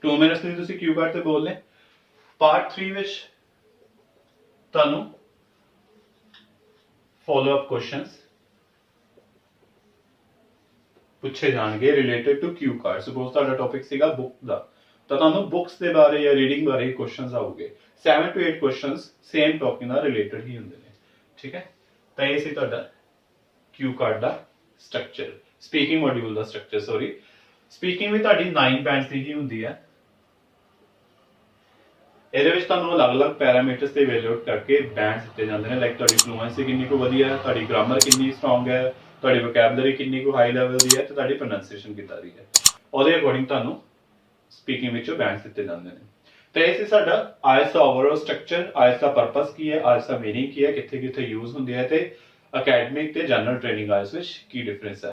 टू मिनट्स ਲਈ ਤੁਸੀਂ ਕਿਊ ਕਾਰਡ ਤੇ ਬੋਲਨੇ। ਪਾਰਟ 3 ਵਿੱਚ ਤੁਹਾਨੂੰ ਫਾਲੋ ਅਪ ਕੁਐਸਚਨਸ ਪੁੱਛੇ ਜਾਣਗੇ related to cue card. Suppose ਤੁਹਾਡਾ ਟੌਪਿਕ ਸੀਗਾ ਬੁੱਕ ਦਾ, ਤਾਂ ਤੁਹਾਨੂੰ ਬੁੱਕਸ ਦੇ ਬਾਰੇ ਜਾਂ ਰੀਡਿੰਗ ਬਾਰੇ ਕੁਐਸਚਨਸ ਆਉਗੇ। 7 to 8 ਕੁਐਸਚਨਸ ਸੇਮ ਟੌਪਿਕ ਨਾਲ ਰਿਲੇਟਡ ਹੀ ਹੁੰਦੇ ਨੇ, ਠੀਕ ਹੈ। ਤਾਂ ਇਹ ਸੀ ਤੁਹਾਡਾ ਕਿਊ ਕਾਰਡ ਦਾ ਸਟਰਕਚਰ, ਸਪੀਕਿੰਗ ਮੋਡਿਊਲ ਦਾ ਸਟਰਕਚਰ। ਸੌਰੀ, ਸਪੀਕਿੰਗ ਵੀ ਤੁਹਾਡੀ 9 ਬੈਂਡਸ ਦੀ ਹੀ ਹੁੰਦੀ ਹੈ। ਇਹਦੇ ਵਿੱਚ ਤੁਹਾਨੂੰ ਅਲੱਗ-ਅਲੱਗ ਪੈਰਾਮੀਟਰਸ ਤੇ ਵੈਲਿਊਏਟ ਕਰਕੇ ਬੈਂਡਸ ਦਿੱਤੇ ਜਾਂਦੇ ਨੇ, ਲਾਈਕ ਤੁਹਾਡੀ ਫਲੂਐਂਸੀ ਕਿੰਨੀ ਕੁ ਵਧੀਆ ਹੈ, ਤੁਹਾਡੀ ਗ੍ਰਾਮਰ ਕਿੰਨੀ ਸਟਰੋਂਗ ਹੈ, ਤੁਹਾਡੀ ਵੋਕੈਬਲਰੀ ਕਿੰਨੀ ਕੁ ਹਾਈ ਲੈਵਲ ਦੀ ਹੈ, ਤੇ ਤੁਹਾਡੀ ਪ੍ਰੋਨੰਸੀਏਸ਼ਨ ਕਿੱਦਾਂ ਦੀ ਹੈ। ਉਹਦੇ ਅਕੋਰਡਿੰਗ ਤੁਹਾਨੂੰ ਸਪੀਕਿੰਗ ਵਿੱਚੋਂ ਬੈਂਡਸ ਦਿੱਤੇ ਜਾਂਦੇ ਨੇ। ਤੇ ਇਹ ਸੀ ਸਾਡਾ ਆਇਲਸ ਦਾ ਓਵਰਆਲ ਸਟਰਕਚਰ। ਆਇਲਸ ਦਾ ਪਰਪਸ ਕੀ ਹੈ, ਆਇਲਸ ਦਾ ਮੀਨਿੰਗ ਕੀ ਹੈ, ਕਿੱਥੇ ਕਿੱਥੇ ਯੂਜ਼ ਹੁੰਦੀ ਹੈ, ਤੇ ਅਕੈਡਮਿਕ ਤੇ ਜਨਰਲ ਟ੍ਰੇਨਿੰਗ ਆਇਲਸ ਵਿੱਚ ਕੀ ਡਿਫਰੈਂਸ ਹੈ।